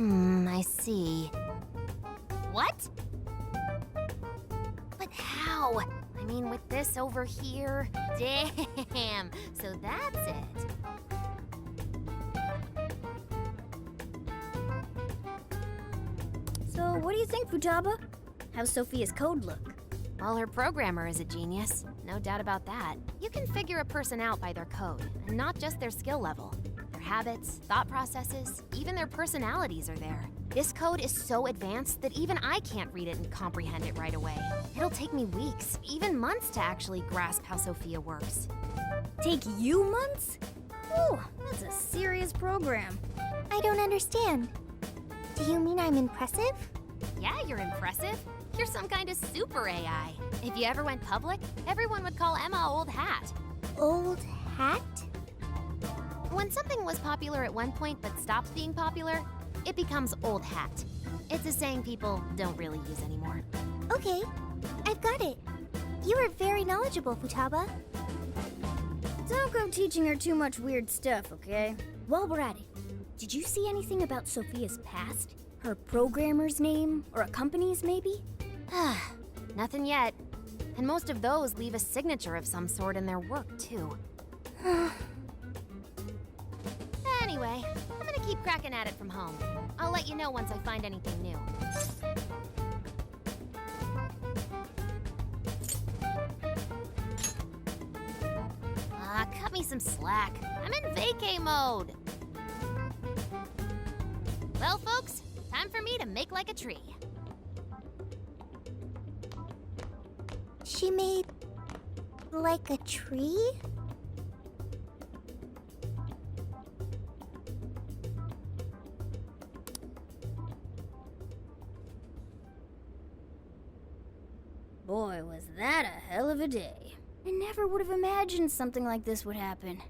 I see. What? But how? I mean, with this over here? Damn, so that's it. So, what do you think, Futaba? How's Sophia's code look? Well, her programmer is a genius. No doubt about that. You can figure a person out by their code, and not just their skill level. Their habits, thought processes, even their personalities are there. This code is so advanced that even I can't read it and comprehend it right away. It'll take me weeks, even months to actually grasp how Sophia works. Take you months? Ooh, that's a serious program. I don't understand. Do you mean I'm impressive? Yeah, you're impressive. You're some kind of super AI. If you ever went public, everyone would call Emma Old Hat. Old hat? When something was popular at one point but stops being popular, it becomes old hat. It's a saying people don't really use anymore. Okay, I've got it. You are very knowledgeable, Futaba. Don't go teaching her too much weird stuff, okay? While we're at it, did you see anything about Sophia's past? Her programmer's name? Or a company's, maybe? Nothing yet. And most of those leave a signature of some sort in their work, too. Anyway, I'm gonna keep cracking at it from home. I'll let you know once I find anything new. Cut me some slack. I'm in vacay mode. Well, folks, time for me to make like a tree. She made... like a tree? Boy, was that a hell of a day. I never would have imagined something like this would happen.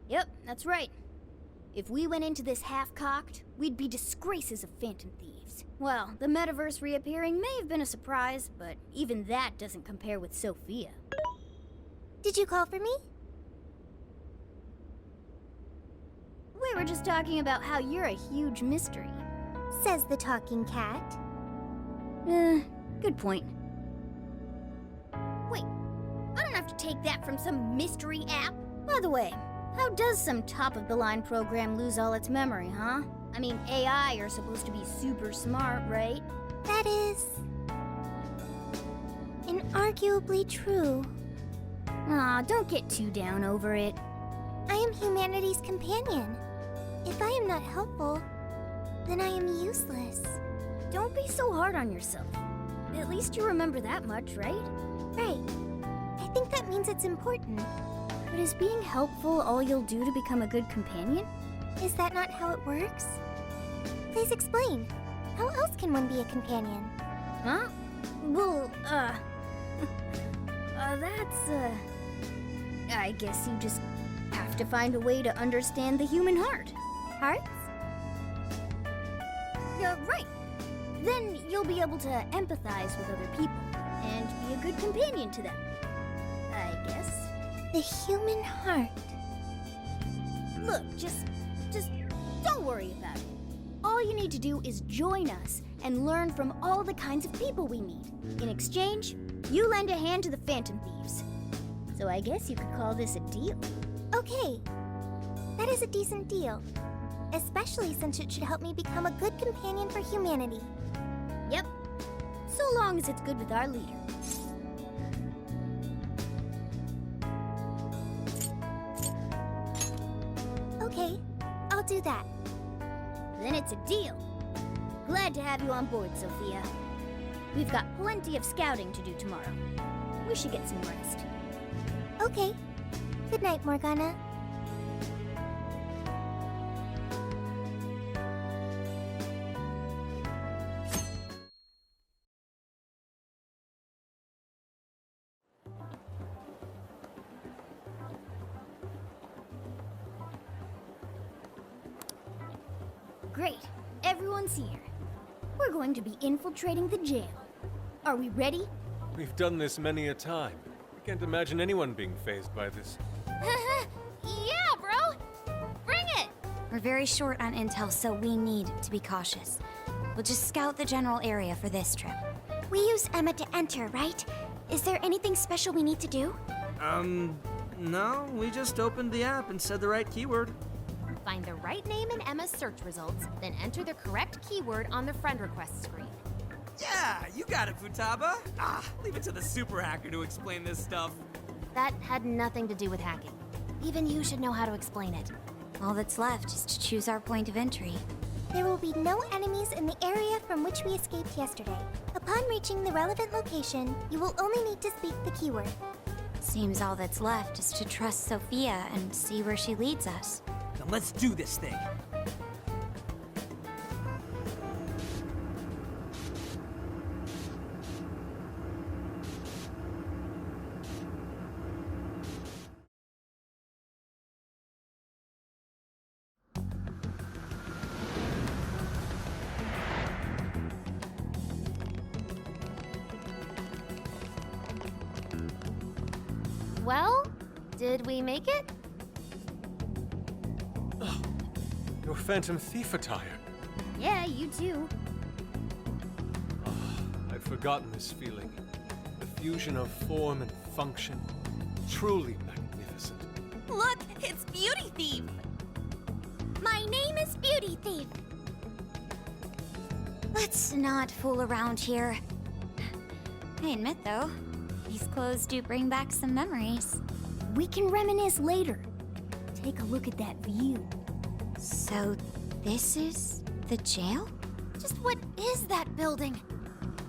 Yep, that's right. If we went into this half-cocked, we'd be disgraces of phantom thieves. Well, the metaverse reappearing may have been a surprise, but even that doesn't compare with Sophia. Did you call for me? We were just talking about how you're a huge mystery. Says the talking cat. Good point. Wait, I don't have to take that from some mystery app. By the way, how does some top-of-the-line program lose all its memory, huh? I mean, AI are supposed to be super smart, right? That is... inarguably true. Aw, don't get too down over it. I am humanity's companion. If I am not helpful, then I am useless. Don't be so hard on yourself. At least you remember that much, right? Right. I think that means it's important. But is being helpful all you'll do to become a good companion? Is that not how it works? Please explain. How else can one be a companion? Huh? Well, I guess you just have to find a way to understand the human heart. Hearts? Right. Then you'll be able to empathize with other people and be a good companion to them. I guess. The human heart. Look, just don't worry about it. All you need to do is join us and learn from all the kinds of people we meet. In exchange, you lend a hand to the Phantom Thieves. So I guess you could call this a deal. Okay. That is a decent deal. Especially since it should help me become a good companion for humanity. Yep. So long as it's good with our leader. Okay, I'll do that. Then it's a deal. Glad to have you on board, Sophia. We've got plenty of scouting to do tomorrow. We should get some rest. Okay. Good night, Morgana. Great. Everyone's here. We're going to be infiltrating the jail. Are we ready? We've done this many a time. Can't imagine anyone being fazed by this. Yeah, bro! Bring it! We're very short on intel, so we need to be cautious. We'll just scout the general area for this trip. We use Emma to enter, right? Is there anything special we need to do? No, we just opened the app and said the right keyword. Find the right name in Emma's search results, then enter the correct keyword on the friend request screen. Yeah, you got it, Futaba. Leave it to the super hacker to explain this stuff. That had nothing to do with hacking. Even you should know how to explain it. All that's left is to choose our point of entry. There will be no enemies in the area from which we escaped yesterday. Upon reaching the relevant location, you will only need to speak the keyword. Seems all that's left is to trust Sophia and see where she leads us. Now let's do this thing. Well, did we make it? Your Phantom Thief attire. Yeah, you too. I've forgotten this feeling. The fusion of form and function. Truly magnificent. Look, it's Beauty Thief! My name is Beauty Thief. Let's not fool around here. I admit, though, these clothes do bring back some memories. We can reminisce later. Take a look at that view. So, this is the jail? Just what is that building?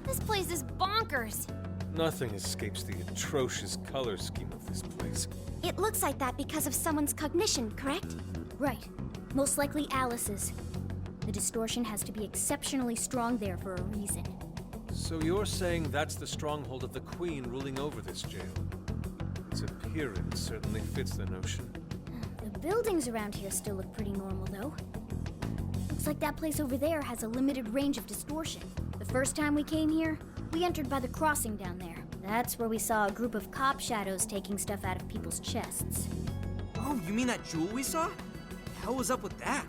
This place is bonkers. Nothing escapes the atrocious color scheme of this place. It looks like that because of someone's cognition, correct? Right. Most likely Alice's. The distortion has to be exceptionally strong there for a reason. So you're saying that's the stronghold of the Queen ruling over this jail? Its appearance certainly fits the notion. The buildings around here still look pretty normal, though. Looks like that place over there has a limited range of distortion. The first time we came here, we entered by the crossing down there. That's where we saw a group of cop shadows taking stuff out of people's chests. Oh, you mean that jewel we saw? The hell was up with that?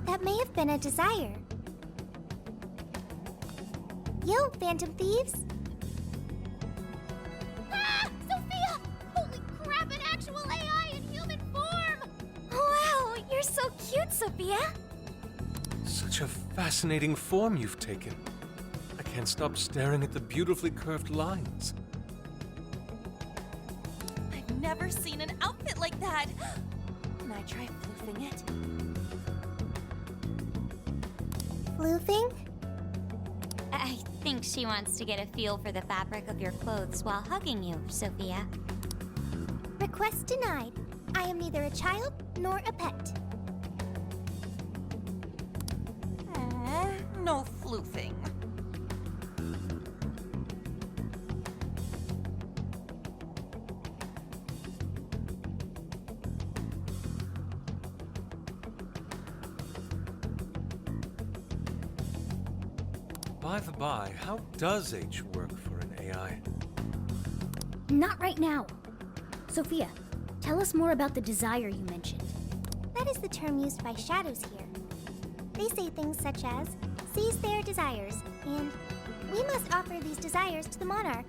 That may have been a desire. Yo, Phantom Thieves! Ah! Sophia! Holy crap, an actual AI in human form! Wow, you're so cute, Sophia! Such a fascinating form you've taken. I can't stop staring at the beautifully curved lines. I've never seen an outfit like that! Can I try floofing it? Floofing? I think she wants to get a feel for the fabric of your clothes while hugging you, Sophia. Request denied. I am neither a child nor a pet. No floofing. By the by, how does H work for an AI? Not right now. Sophia, tell us more about the desire you mentioned. That is the term used by shadows here. They say things such as, seize their desires, and we must offer these desires to the monarch.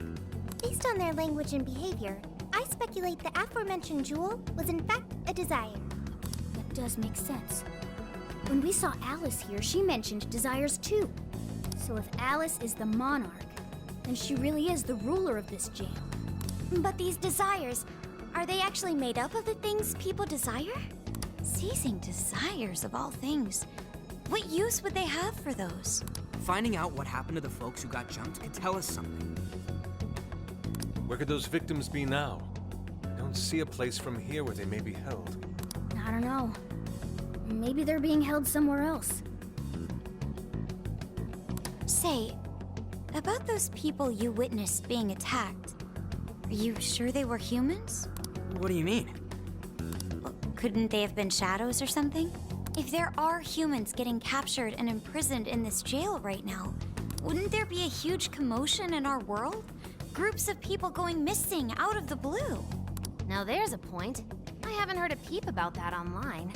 Based on their language and behavior, I speculate the aforementioned jewel was in fact a desire. That does make sense. When we saw Alice here, she mentioned desires too. So if Alice is the monarch, then she really is the ruler of this jail. But these desires, are they actually made up of the things people desire? Seizing desires of all things. What use would they have for those? Finding out what happened to the folks who got jumped could tell us something. Where could those victims be now? I don't see a place from here where they may be held. I don't know. Maybe they're being held somewhere else. Say, about those people you witnessed being attacked, are you sure they were humans? What do you mean? Couldn't they have been shadows or something? If there are humans getting captured and imprisoned in this jail right now, wouldn't there be a huge commotion in our world? groups of people going missing out of the blue. Now there's a point. I haven't heard a peep about that online.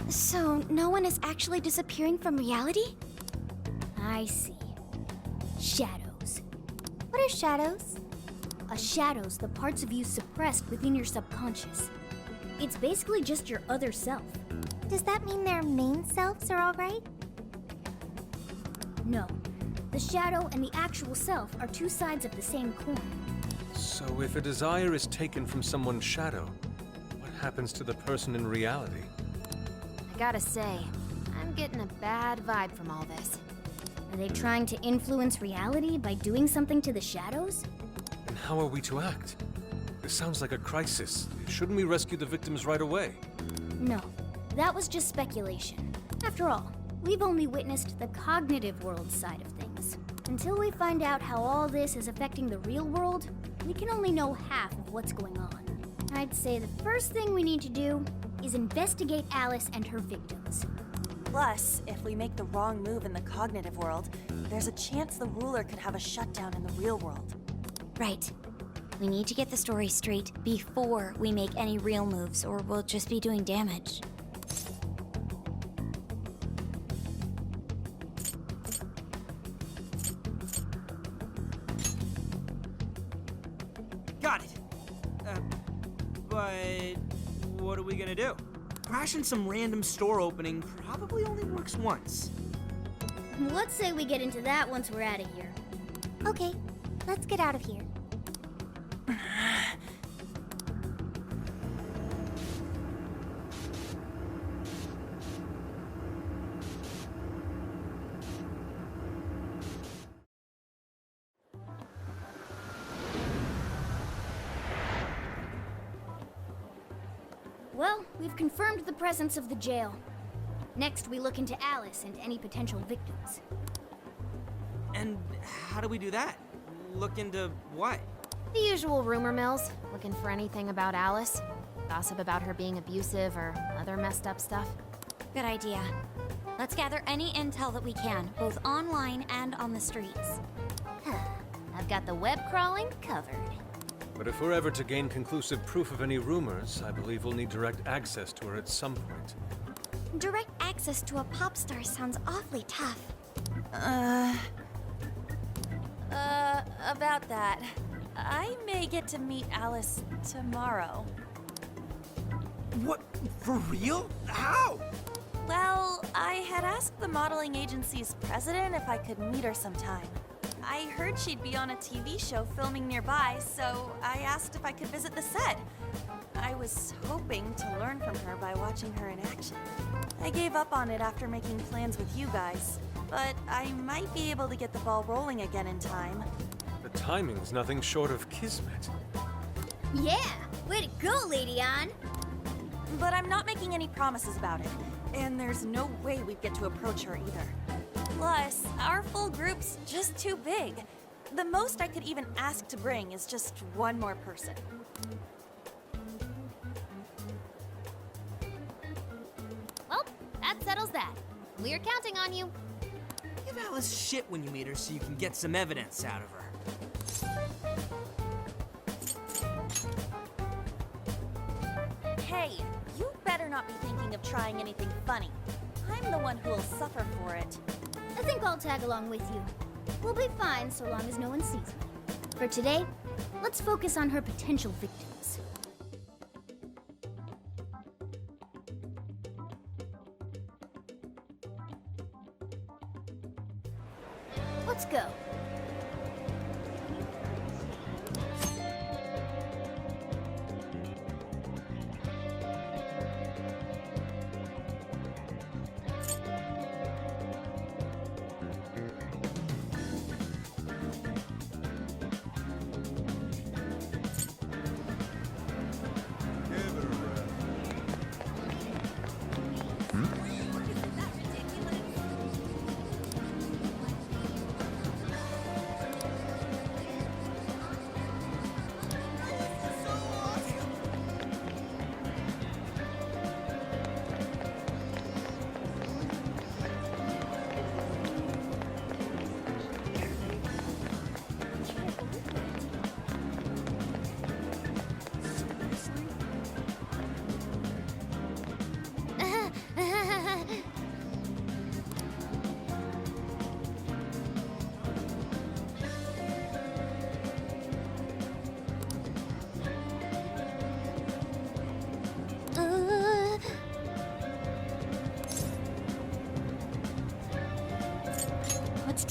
So, no one is actually disappearing from reality? I see. Shadows. What are shadows? A shadow's the parts of you suppressed within your subconscious. It's basically just your other self. Does that mean their main selves are alright? No. The shadow and the actual self are two sides of the same coin. So if a desire is taken from someone's shadow, what happens to the person in reality? I gotta say, I'm getting a bad vibe from all this. Are they trying to influence reality by doing something to the shadows? And how are we to act? This sounds like a crisis. Shouldn't we rescue the victims right away? No. That was just speculation. After all, we've only witnessed the cognitive world side of things. Until we find out how all this is affecting the real world, we can only know half of what's going on. I'd say the first thing we need to do is investigate Alice and her victims. Plus, if we make the wrong move in the cognitive world, there's a chance the ruler could have a shutdown in the real world. Right. We need to get the story straight before we make any real moves, or we'll just be doing damage. Got it. But what are we gonna do? Crashing some random store opening probably only works once. Let's say we get into that once we're out of here. Okay, let's get out of here. Well, we've confirmed the presence of the jail. Next, we look into Alice and any potential victims. And how do we do that? Look into what? The usual rumor mills, looking for anything about Alice. Gossip about her being abusive or other messed up stuff. Good idea. Let's gather any intel that we can, both online and on the streets. I've got the web crawling covered. But if we're ever to gain conclusive proof of any rumors, I believe we'll need direct access to her at some point. Direct access to a pop star sounds awfully tough. About that. I may get to meet Alice tomorrow. What? For real? How? Well, I had asked the modeling agency's president if I could meet her sometime. I heard she'd be on a TV show filming nearby, so I asked if I could visit the set. I was hoping to learn from her by watching her in action. I gave up on it after making plans with you guys, but I might be able to get the ball rolling again in time. The timing's nothing short of kismet. Yeah! Way to go, Lady Ann! But I'm not making any promises about it, and there's no way we'd get to approach her either. Plus, our full group's just too big. The most I could even ask to bring is just one more person. Well, that settles that. We're counting on you. Give Alice shit when you meet her so you can get some evidence out of her. Hey, you better not be thinking of trying anything funny. I'm the one who'll suffer for it. I think I'll tag along with you. We'll be fine so long as no one sees me. For today, let's focus on her potential victims. Let's go.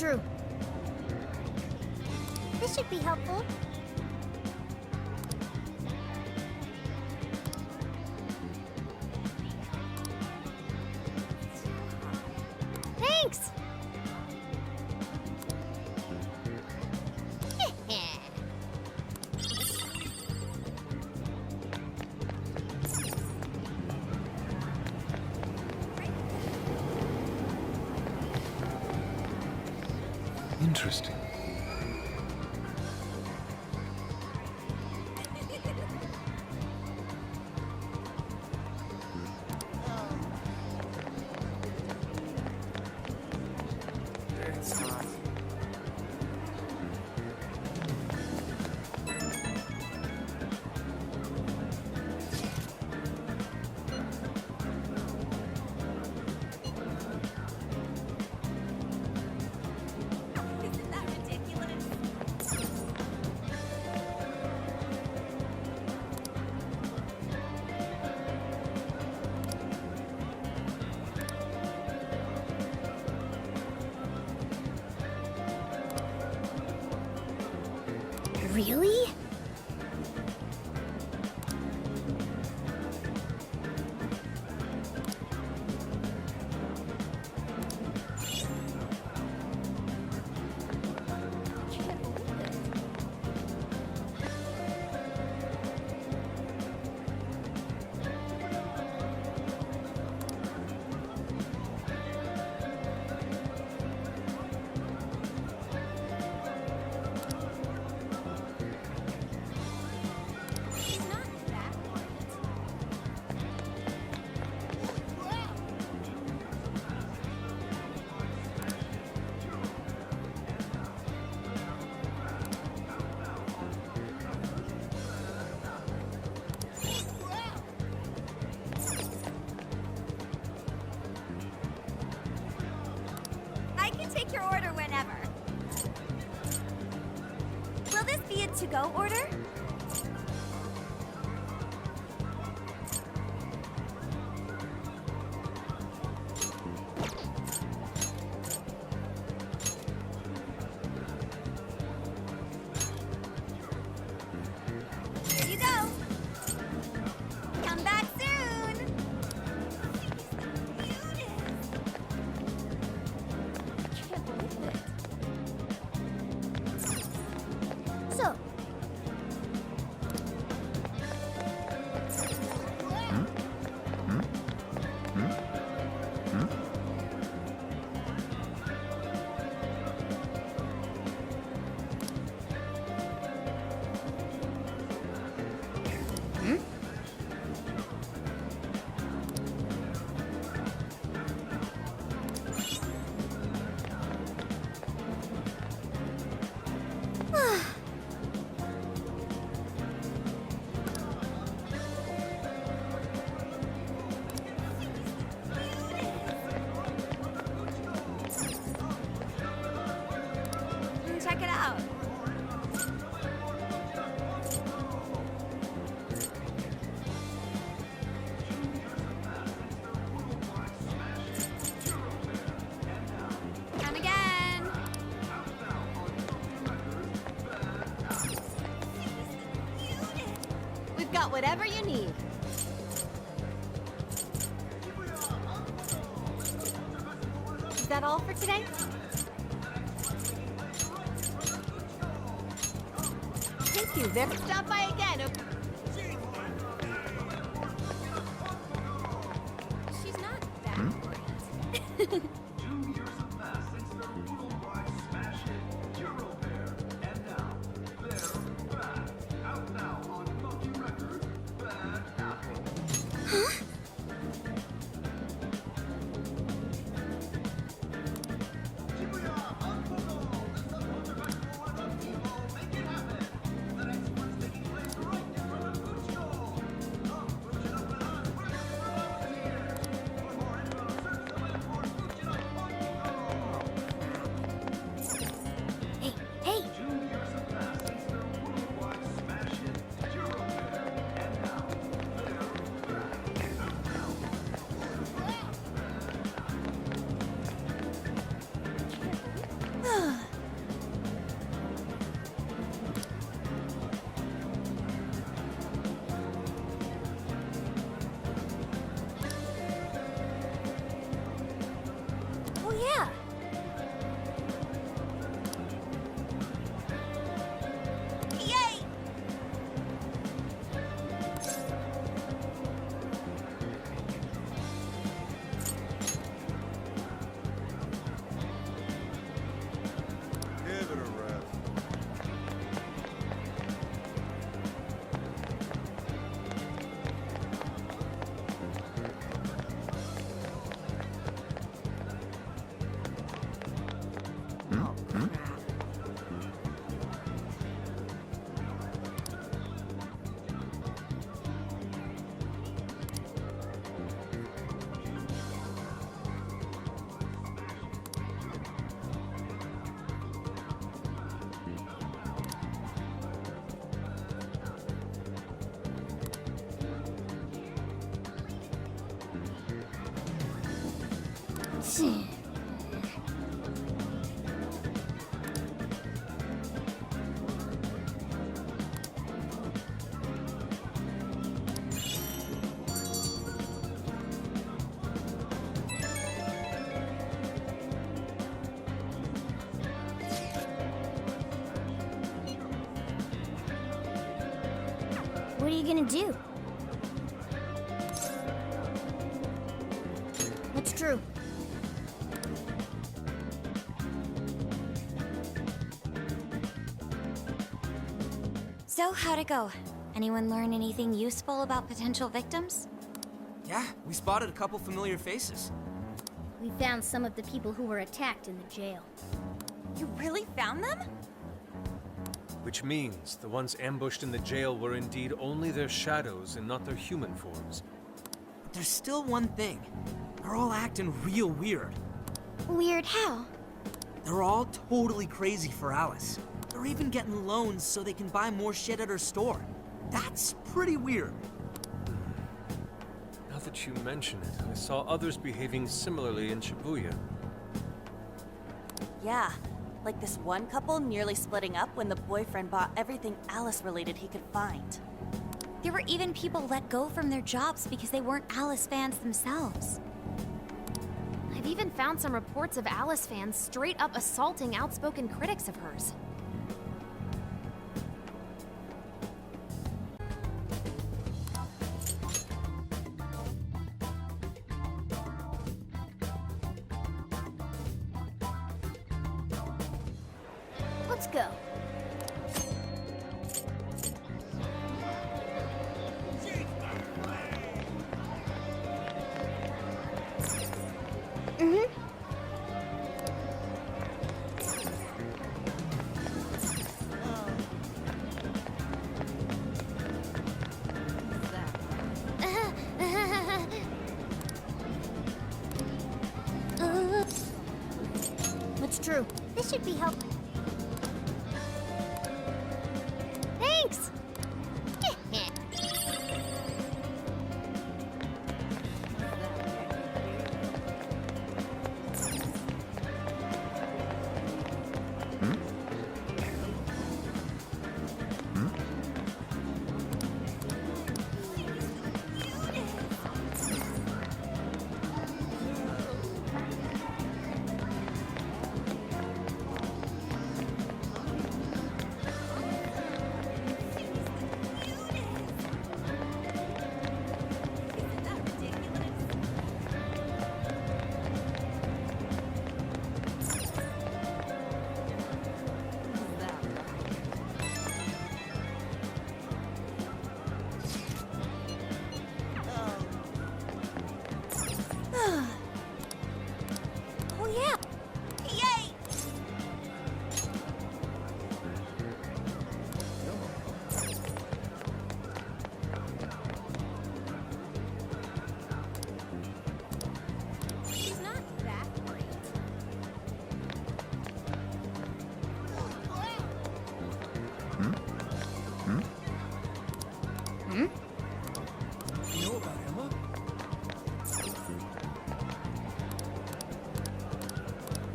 True. This should be helpful. Thanks! Interesting. It's hot. Isn't that ridiculous? Really? I can take your order whenever. Will this be a to-go order? Here you go. Come back soon. So, Check it out. And again. We've got whatever you need. Is that all for today? Thank you. Very stop by again. Okay? She's not that great. What are you gonna do? What's true? So, how'd it go? Anyone learn anything useful about potential victims? Yeah, we spotted a couple familiar faces. We found some of the people who were attacked in the jail. You really found them? Which means the ones ambushed in the jail were indeed only their shadows and not their human forms. But there's still one thing. They're all acting real weird. Weird how? They're all totally crazy for Alice. They're even getting loans so they can buy more shit at her store. That's pretty weird. Now that you mention it, I saw others behaving similarly in Shibuya. Yeah. Like this one couple nearly splitting up when the boyfriend bought everything Alice-related he could find. There were even people let go from their jobs because they weren't Alice fans themselves. I've even found some reports of Alice fans straight up assaulting outspoken critics of hers. Let's go. What's true? This should be helpful. Thanks! Oh yeah! Yay! She's not that great. You know about Emma?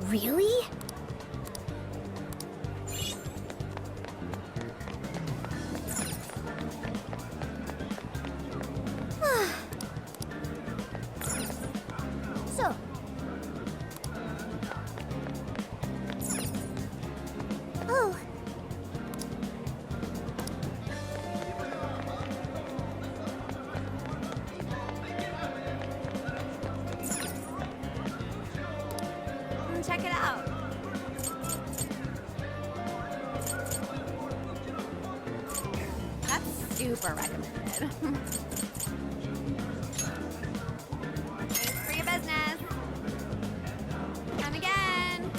Really? So, Oh, Check it out. That's super recommended. Thanks for your business. Come again.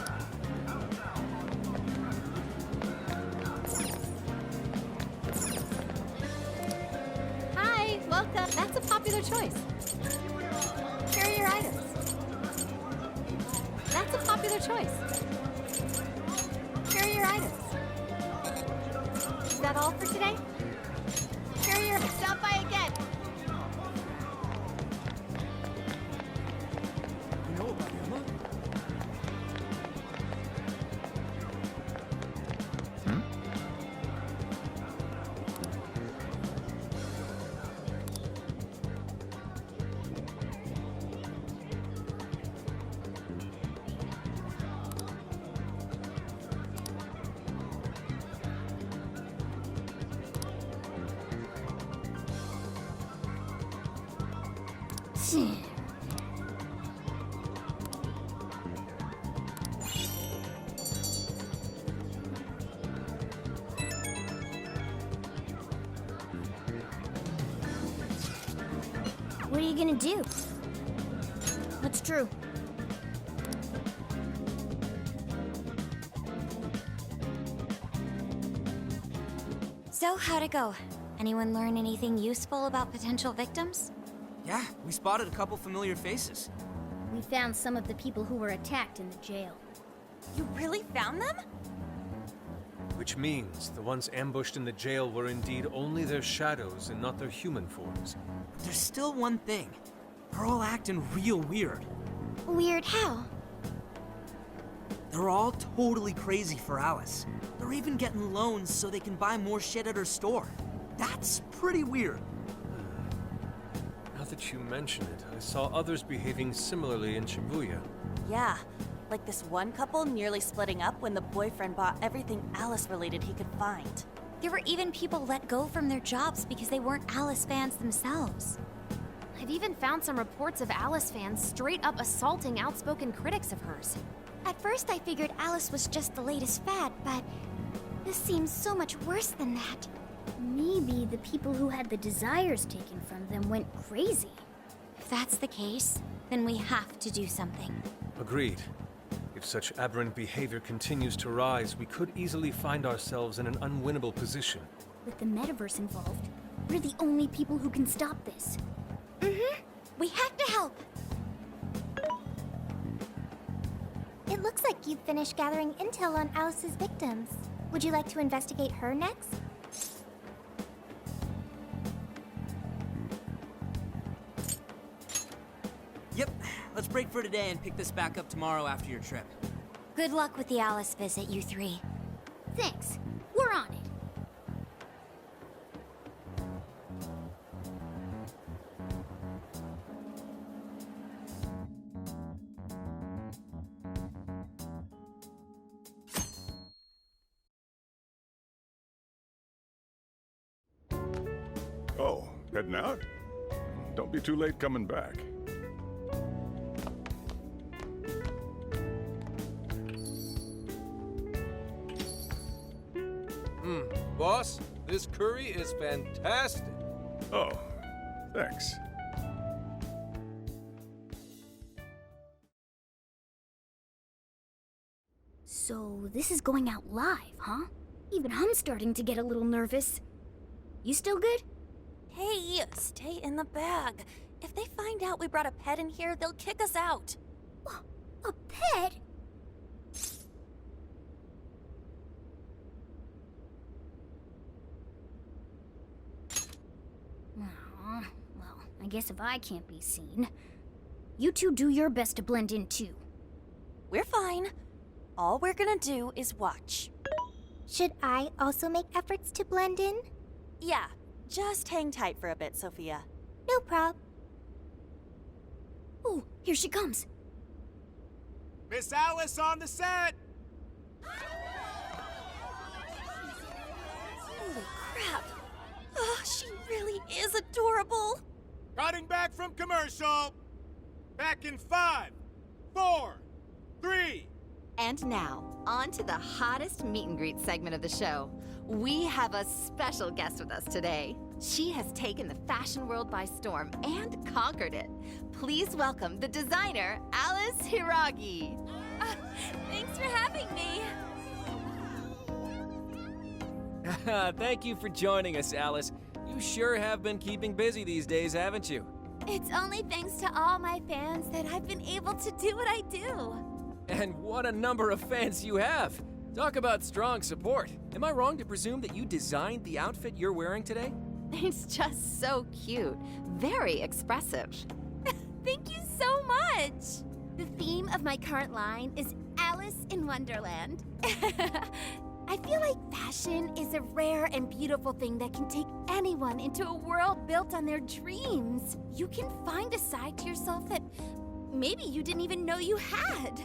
Hi, welcome. That's a popular choice. Here are your items. That's a popular choice. Here are your items. Is that all for today? Here are your... Stop by again. You know about Emma? What are you gonna do? What's true? So, how'd it go? Anyone learn anything useful about potential victims? Yeah, we spotted a couple familiar faces. We found some of the people who were attacked in the jail. You really found them? Which means the ones ambushed in the jail were indeed only their shadows and not their human forms. But there's still one thing. They're all acting real weird. Weird how? They're all totally crazy for Alice. They're even getting loans so they can buy more shit at her store. That's pretty weird. Now that you mention it, I saw others behaving similarly in Shibuya. Yeah, like this one couple nearly splitting up when the boyfriend bought everything Alice-related he could find. There were even people let go from their jobs because they weren't Alice fans themselves. I've even found some reports of Alice fans straight up assaulting outspoken critics of hers. At first I figured Alice was just the latest fad, but this seems so much worse than that. Maybe the people who had the desires taken from them went crazy. If that's the case, then we have to do something. Agreed. If such aberrant behavior continues to rise, we could easily find ourselves in an unwinnable position. With the metaverse involved, we're the only people who can stop this. We have to help! It looks like you've finished gathering intel on Alice's victims. Would you like to investigate her next? Yep, let's break for today and pick this back up tomorrow after your trip. Good luck with the Alice visit, you three. Thanks. We're on it. Oh, heading out? Don't be too late coming back. Boss, this curry is fantastic. Oh, thanks. So this is going out live, huh? Even I'm starting to get a little nervous. You still good? Hey, stay in the bag. If they find out we brought a pet in here, they'll kick us out. A pet? Aw, well, I guess if I can't be seen, you two do your best to blend in too. We're fine. All we're gonna do is watch. Should I also make efforts to blend in? Yeah, just hang tight for a bit, Sophia. No prob. Oh, here she comes. Miss Alice on the set! Holy crap! Oh, she really is adorable! Cutting back from commercial! Back in 5, 4, 3... And now, on to the hottest meet and greet segment of the show. We have a special guest with us today. She has taken the fashion world by storm and conquered it. Please welcome the designer, Alice Hiragi. Thanks for having me! Thank you for joining us, Alice. You sure have been keeping busy these days, haven't you? It's only thanks to all my fans that I've been able to do what I do. And what a number of fans you have! Talk about strong support. Am I wrong to presume that you designed the outfit you're wearing today? It's just so cute. Very expressive. Thank you so much! The theme of my current line is Alice in Wonderland. I feel like fashion is a rare and beautiful thing that can take anyone into a world built on their dreams. You can find a side to yourself that maybe you didn't even know you had.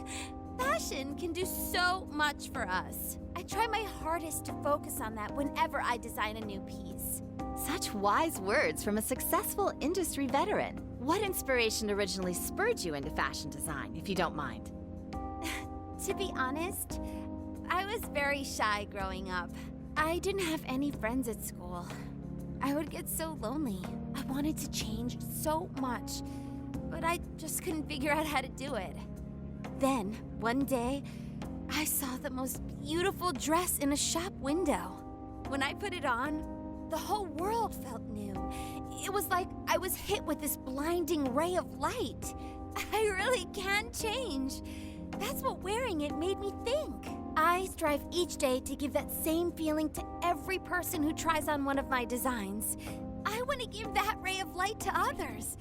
Fashion can do so much for us. I try my hardest to focus on that whenever I design a new piece. Such wise words from a successful industry veteran. what inspiration originally spurred you into fashion design, if you don't mind? To be honest, I was very shy growing up. I didn't have any friends at school. I would get so lonely. I wanted to change so much, but I just couldn't figure out how to do it. Then, one day, I saw the most beautiful dress in a shop window. When I put it on, the whole world felt new. It was like I was hit with this blinding ray of light. I really can change. That's what wearing it made me think. I strive each day to give that same feeling to every person who tries on one of my designs. I want to give that ray of light to others.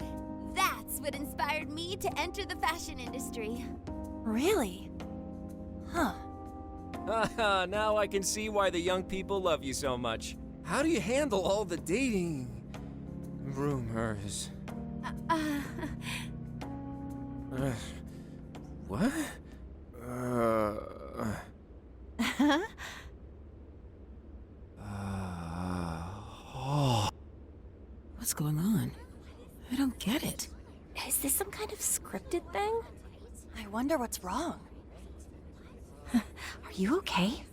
That's what inspired me to enter the fashion industry. Really? Huh. Haha, now I can see why the young people love you so much. How do you handle all the dating rumors? What? What's going on? I don't get it. Is this some kind of scripted thing? I wonder what's wrong. Are you okay?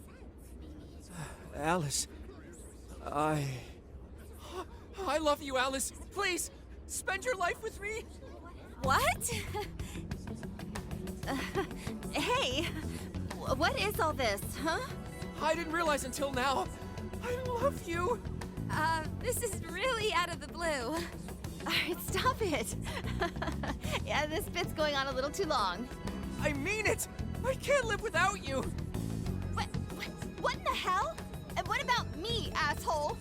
Alice, I love you, Alice. Please, spend your life with me. What? Hey, what is all this, huh? I didn't realize until now. I love you. This is really out of the blue. All right, stop it. Yeah, this bit's going on a little too long. I mean it. I can't live without you. What in the hell? And what about me, asshole?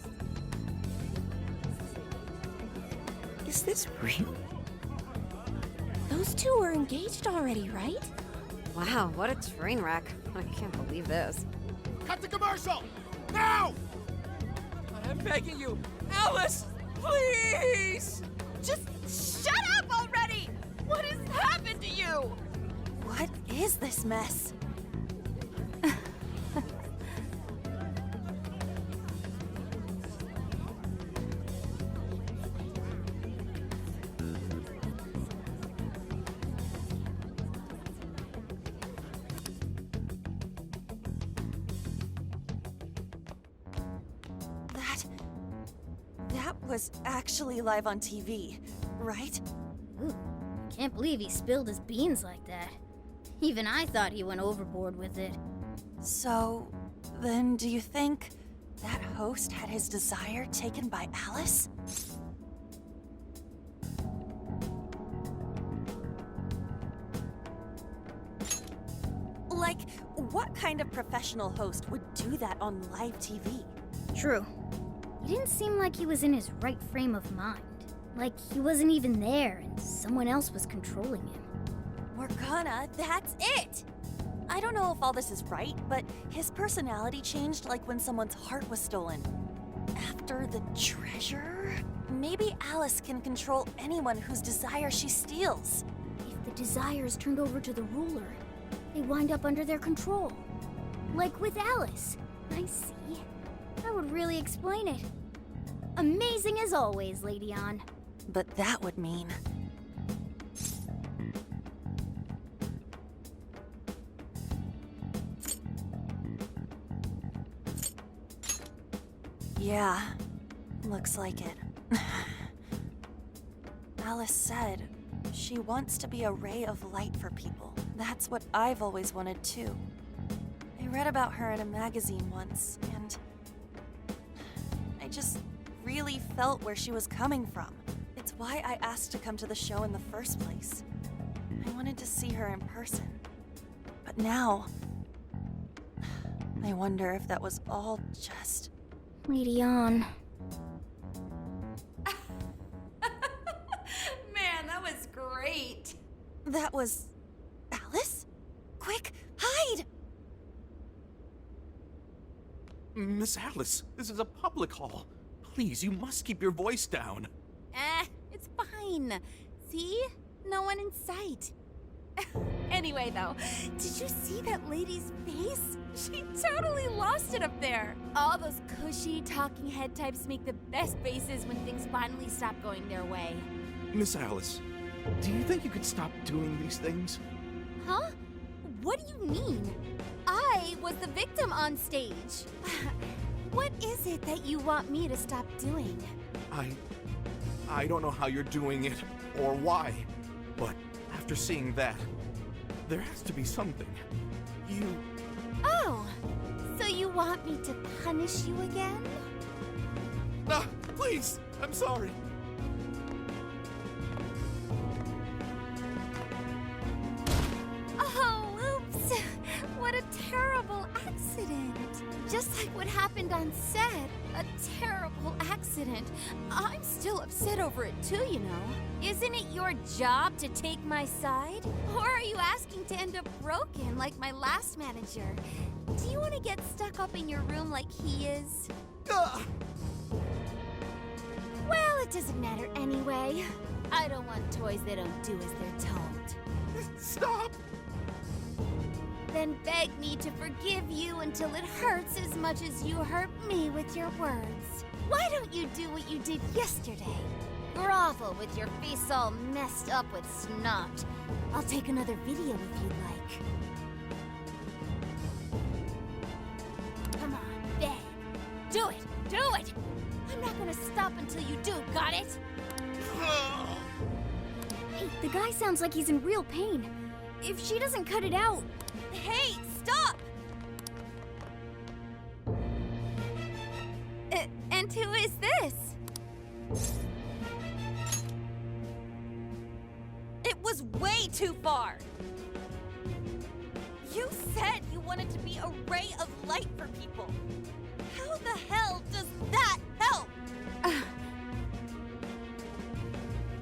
Is this real? Those two were engaged already, right? Wow, what a train wreck. I can't believe this. Cut the commercial! Now! I'm begging you, Alice, please! Just shut up already! What has happened to you? What is this mess? That was actually live on TV, right? Ooh, can't believe he spilled his beans like that. Even I thought he went overboard with it. So, then do you think that host had his desire taken by Alice? Like, what kind of professional host would do that on live TV? True. He didn't seem like he was in his right frame of mind. Like he wasn't even there and someone else was controlling him. Morgana, that's it! I don't know if all this is right, but his personality changed like when someone's heart was stolen. After the treasure? Maybe Alice can control anyone whose desire she steals. If the desire is turned over to the ruler, they wind up under their control. Like with Alice. I see. That would really explain it. Amazing as always, Lady On. But that would mean... Yeah, looks like it. Alice said she wants to be a ray of light for people. That's what I've always wanted too. I read about her in a magazine once, and I just really felt where she was coming from. It's why I asked to come to the show in the first place. I wanted to see her in person. But now, I wonder if that was all just... Lady On. Man, that was great. That was... Alice? Quick, hide! Miss Alice, this is a public hall. Please, you must keep your voice down. It's fine. See? No one in sight. Anyway, though, did you see that lady's face? She totally lost it up there. All those cushy, talking head types make the best faces when things finally stop going their way. Miss Alice, do you think you could stop doing these things? Huh? What do you mean? I was the victim on stage. What is it that you want me to stop doing? I don't know how you're doing it or why, but after seeing that, there has to be something. Oh, so you want me to punish you again? No, please, I'm sorry. Oh, oops. What a terrible accident. Just like what happened on set. A terrible accident. I'm still upset over it too, you know. Isn't it your job to take my side? Or are you asking to end up broken like my last manager? Do you want to get stuck up in your room like he is? Well, it doesn't matter anyway. I don't want toys that don't do as they're told. Stop! Then beg me to forgive you until it hurts as much as you hurt me with your words. Why don't you do what you did yesterday? Grovel with your face all messed up with snot. I'll take another video if you'd like. Come on, beg. Do it! Do it! I'm not gonna stop until you do, got it? Hey, the guy sounds like he's in real pain. If she doesn't cut it out... Hey, stop! And who is this? It was way too far! You said you wanted to be a ray of light for people. How the hell does that help?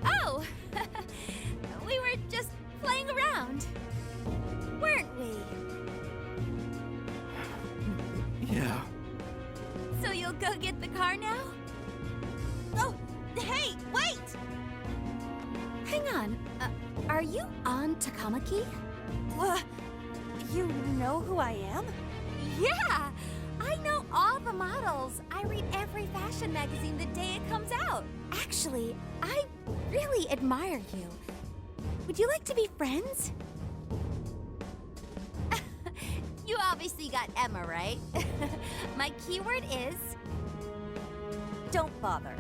Oh! We were just playing around. Weren't we? Yeah. So you'll go get the car now? Oh, hey, wait! Hang on. Are you on Takamaki? You know who I am? Yeah! I know all the models. I read every fashion magazine the day it comes out. Actually, I really admire you. Would you like to be friends? You obviously got Emma, right? My keyword is... Don't bother.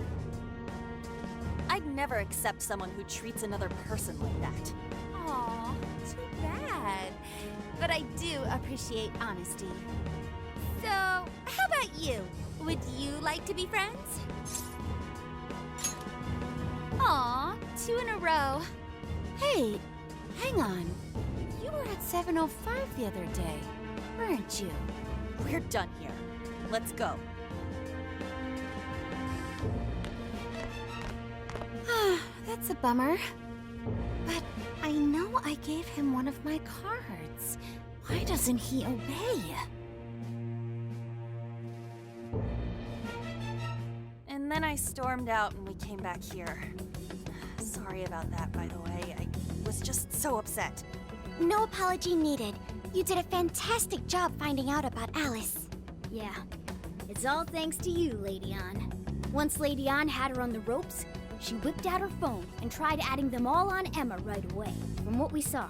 I'd never accept someone who treats another person like that. Aw, too bad. But I do appreciate honesty. So, how about you? Would you like to be friends? Aw, 2 in a row. Hey, hang on. You were at 7:05 the other day, weren't you? We're done here. Let's go. That's a bummer. But I know I gave him one of my cards. Why doesn't he obey? And then I stormed out and we came back here. Sorry about that, by the way. I was just so upset. No apology needed. You did a fantastic job finding out about Alice. Yeah, it's all thanks to you, Lady Ann. Once Lady Ann had her on the ropes, she whipped out her phone and tried adding them all on Emma right away. From what we saw,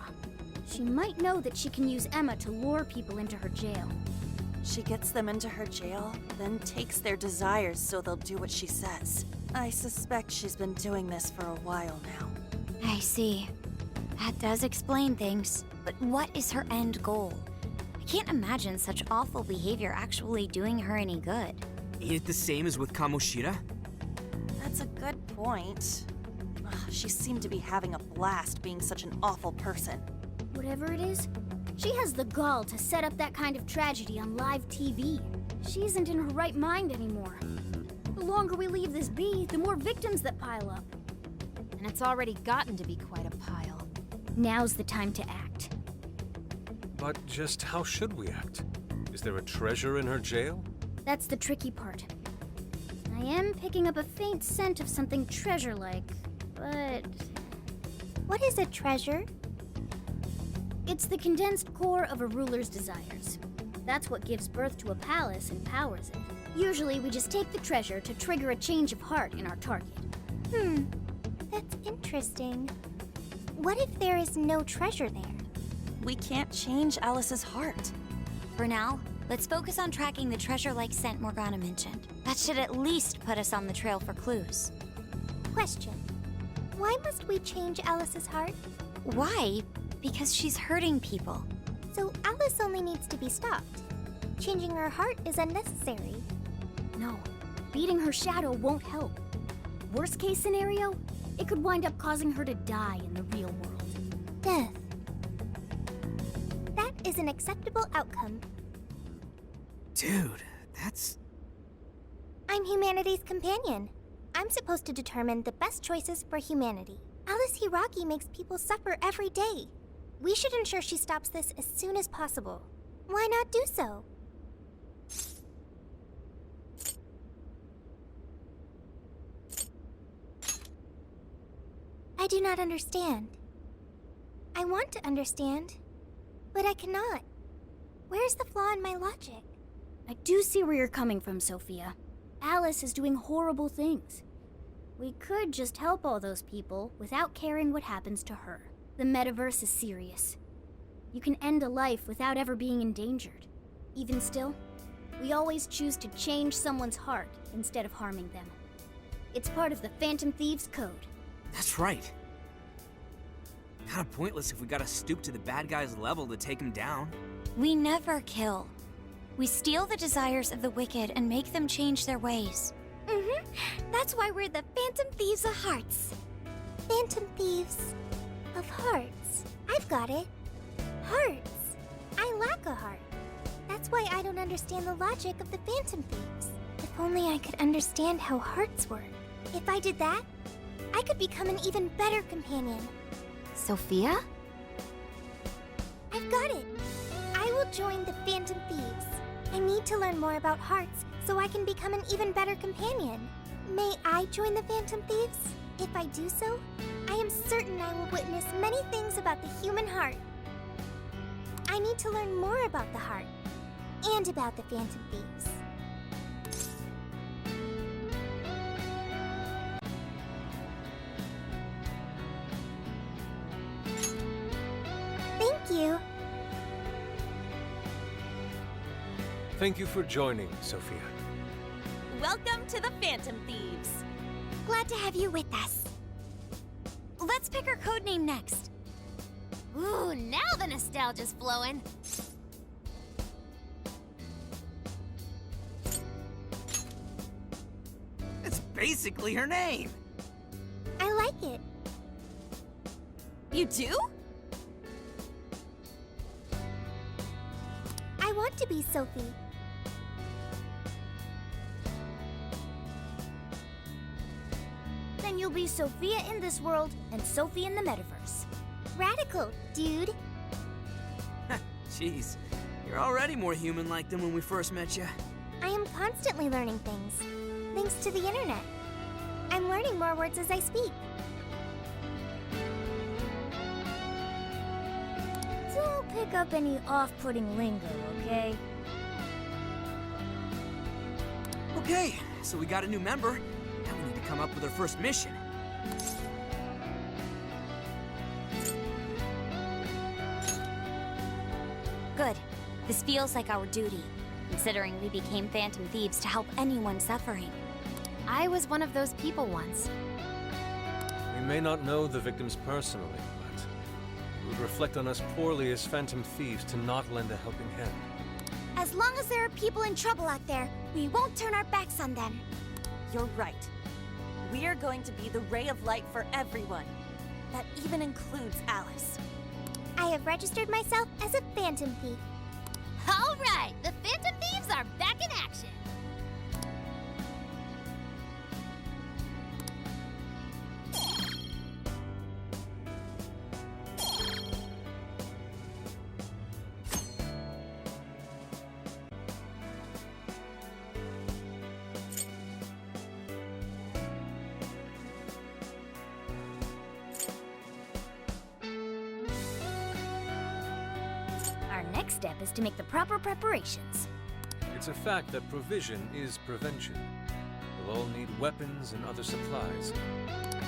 she might know that she can use Emma to lure people into her jail. She gets them into her jail, then takes their desires so they'll do what she says. I suspect she's been doing this for a while now. I see. That does explain things. But what is her end goal? I can't imagine such awful behavior actually doing her any good. Ain't it the same as with Kamoshida? That's a good point. She seemed to be having a blast being such an awful person. Whatever it is, she has the gall to set up that kind of tragedy on live TV. She isn't in her right mind anymore. The longer we leave this be, the more victims that pile up. And it's already gotten to be quite a pile. Now's the time to act. But just how should we act? Is there a treasure in her jail? That's the tricky part. I am picking up a faint scent of something treasure-like, but... What is a treasure? It's the condensed core of a ruler's desires. That's what gives birth to a palace and powers it. Usually we just take the treasure to trigger a change of heart in our target. That's interesting. Interesting. What if there is no treasure there? We can't change Alice's heart. For now, let's focus on tracking the treasure-like scent Morgana mentioned. That should at least put us on the trail for clues. Question. Why must we change Alice's heart? Why? Because she's hurting people. So Alice only needs to be stopped. Changing her heart is unnecessary. No, beating her shadow won't help. Worst case scenario, it could wind up causing her to die in the real world. Death. That is an acceptable outcome. Dude, that's... I'm humanity's companion. I'm supposed to determine the best choices for humanity. Alice Hiragi makes people suffer every day. We should ensure she stops this as soon as possible. Why not do so? I do not understand. I want to understand, but I cannot. Where's the flaw in my logic? I do see where you're coming from, Sophia. Alice is doing horrible things. We could just help all those people without caring what happens to her. The metaverse is serious. You can end a life without ever being endangered. Even still, we always choose to change someone's heart instead of harming them. It's part of the Phantom Thieves Code. That's right. Kinda pointless if we gotta stoop to the bad guy's level to take him down. We never kill. We steal the desires of the wicked and make them change their ways. That's why we're the Phantom Thieves of Hearts. Phantom Thieves of Hearts. I've got it. Hearts. I lack a heart. That's why I don't understand the logic of the Phantom Thieves. If only I could understand how hearts work. If I did that, I could become an even better companion. Sophia? I've got it. I will join the Phantom Thieves. I need to learn more about hearts so I can become an even better companion. May I join the Phantom Thieves? If I do so, I am certain I will witness many things about the human heart. I need to learn more about the heart and about the Phantom Thieves. Thank you. Thank you for joining, Sophia. Welcome to the Phantom Thieves. Glad to have you with us. Let's pick our codename next. Ooh, now the nostalgia's flowing. It's basically her name. I like it. You do? I want to be Sophie. Then you'll be Sophia in this world and Sophie in the metaverse. Radical, dude. Jeez, you're already more human-like than when we first met you. I am constantly learning things, thanks to the internet. I'm learning more words as I speak. Don't pick up any off-putting lingo, okay? Okay, so we got a new member. Now we need to come up with our first mission. Good. This feels like our duty, considering we became Phantom Thieves to help anyone suffering. I was one of those people once. We may not know the victims personally, but it would reflect on us poorly as Phantom Thieves to not lend a helping hand. As long as there are people in trouble out there, we won't turn our backs on them. You're right. We are going to be the ray of light for everyone. That even includes Alice. I have registered myself as a Phantom Thief. All right, the Phantom Thieves are back in action. Our next step is to make the proper preparations. It's a fact that provision is prevention. We'll all need weapons and other supplies.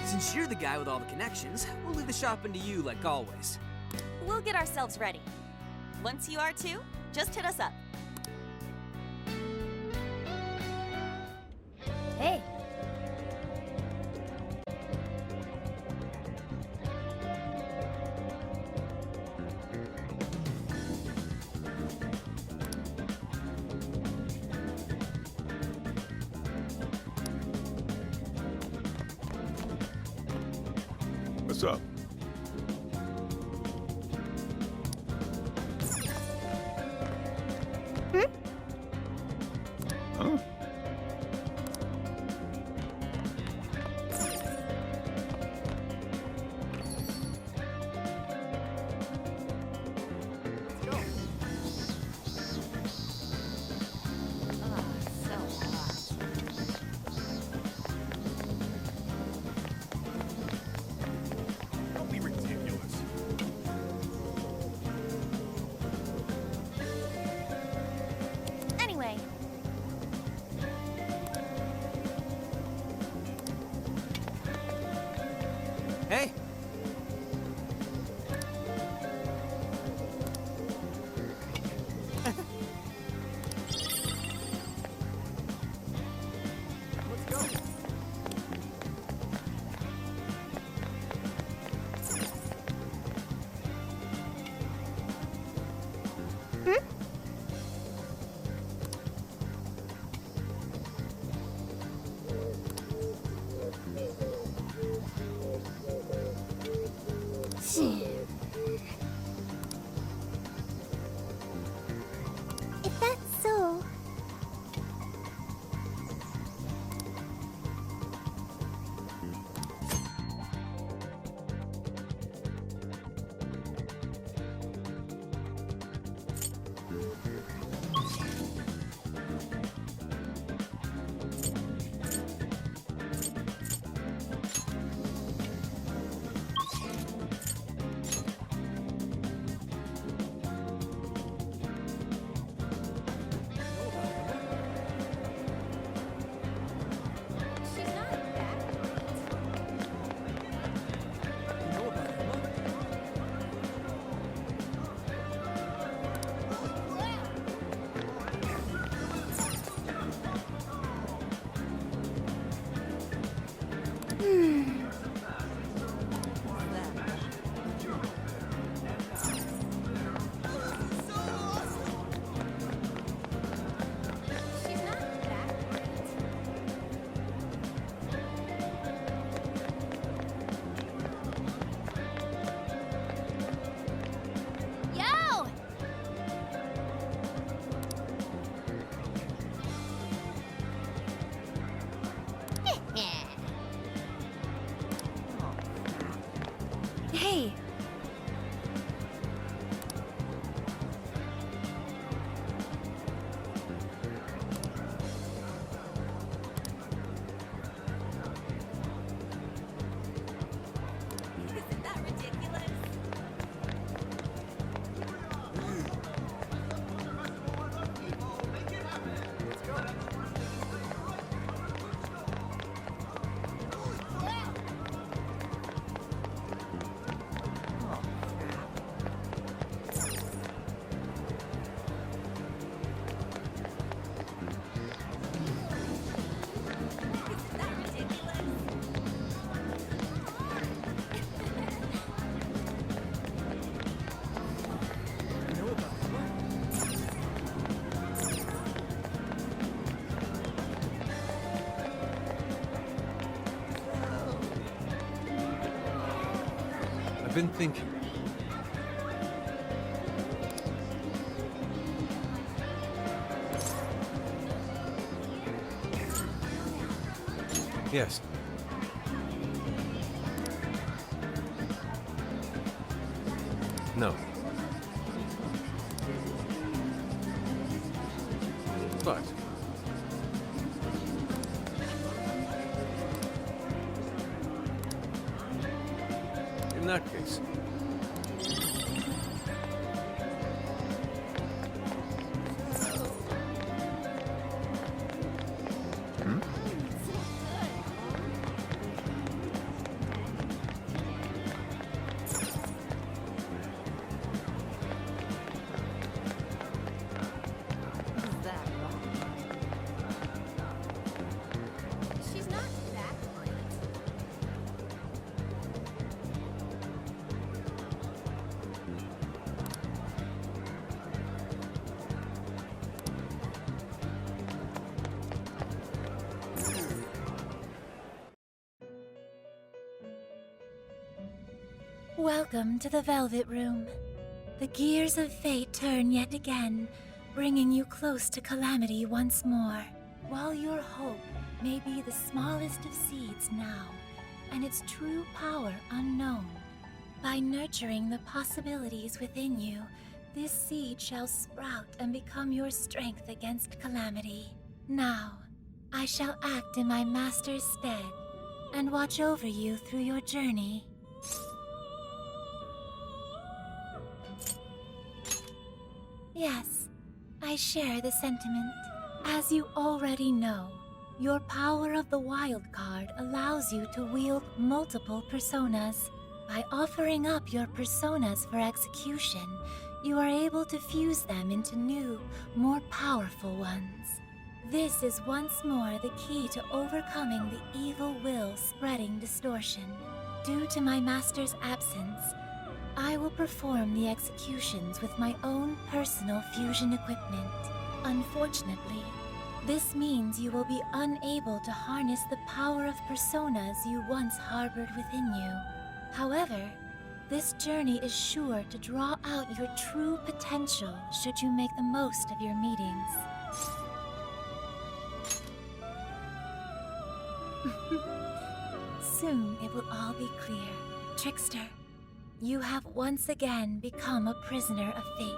Since you're the guy with all the connections, we'll leave the shopping to you like always. We'll get ourselves ready. Once you are too, just hit us up. Hey. What's up? Huh? Don't be ridiculous. Anyway. Hey! If that's so, Yo! Hey, Isn't that ridiculous? Isn't that ridiculous? I've been thinking. Yes. No. But in that case, Welcome to the Velvet Room. The gears of fate turn yet again, bringing you close to calamity once more. While your hope may be the smallest of seeds now, and its true power unknown, by nurturing the possibilities within you, this seed shall sprout and become your strength against calamity. Now, I shall act in my master's stead, and watch over you through your journey. Yes, I share the sentiment. As you already know, your power of the wild card allows you to wield multiple personas. By offering up your personas for execution, you are able to fuse them into new, more powerful ones. This is once more the key to overcoming the evil will spreading distortion. Due to my master's absence, I will perform the executions with my own personal fusion equipment. Unfortunately, this means you will be unable to harness the power of personas you once harbored within you. However, this journey is sure to draw out your true potential should you make the most of your meetings. Soon it will all be clear. Trickster, you have once again become a prisoner of fate.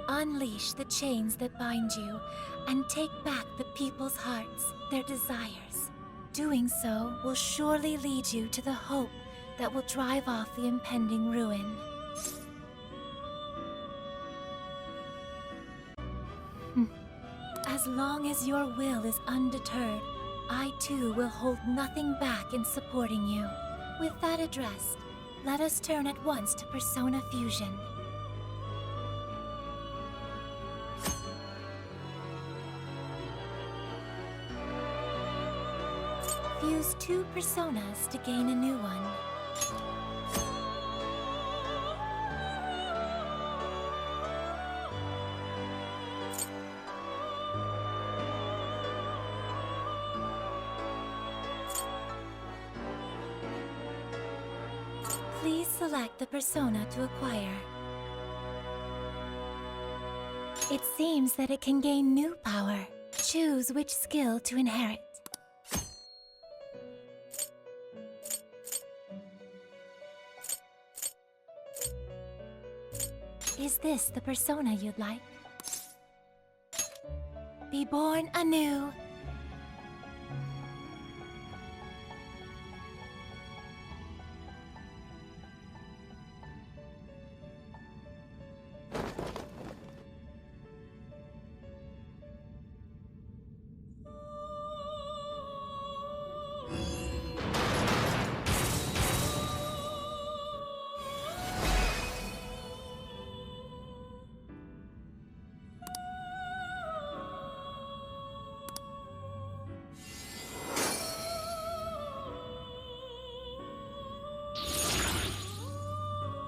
Unleash the chains that bind you and take back the people's hearts, their desires. Doing so will surely lead you to the hope that will drive off the impending ruin. As long as your will is undeterred, I too will hold nothing back in supporting you. With that addressed, let us turn at once to Persona Fusion. Fuse 2 personas to gain a new one. Please select the persona to acquire. It seems that it can gain new power. Choose which skill to inherit. Is this the persona you'd like? Be born anew.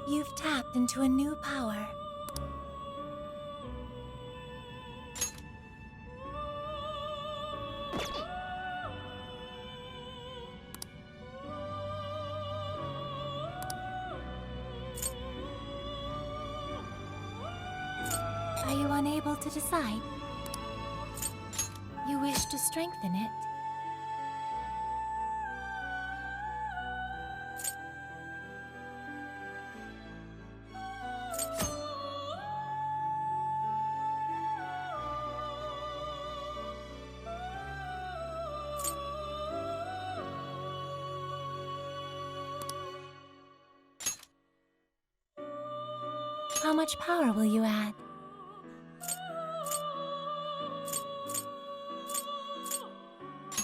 You've tapped into a new power. Are you unable to decide? You wish to strengthen it? How much power will you add?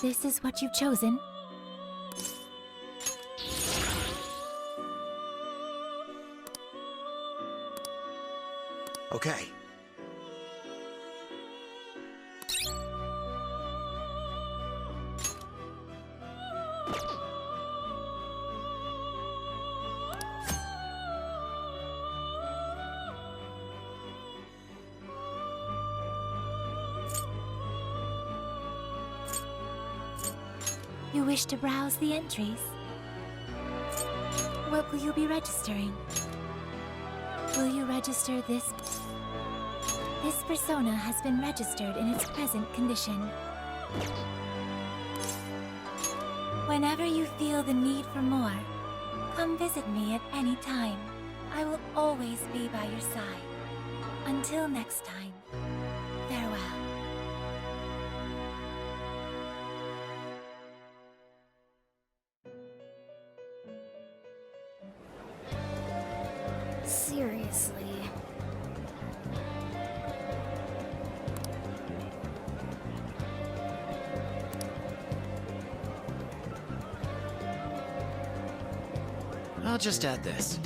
This is what you've chosen? Okay. You wish to browse the entries? What will you be registering? Will you register this? This persona has been registered in its present condition. Whenever you feel the need for more, come visit me at any time. I will always be by your side. Until next time, farewell. Seriously. I'll just add this.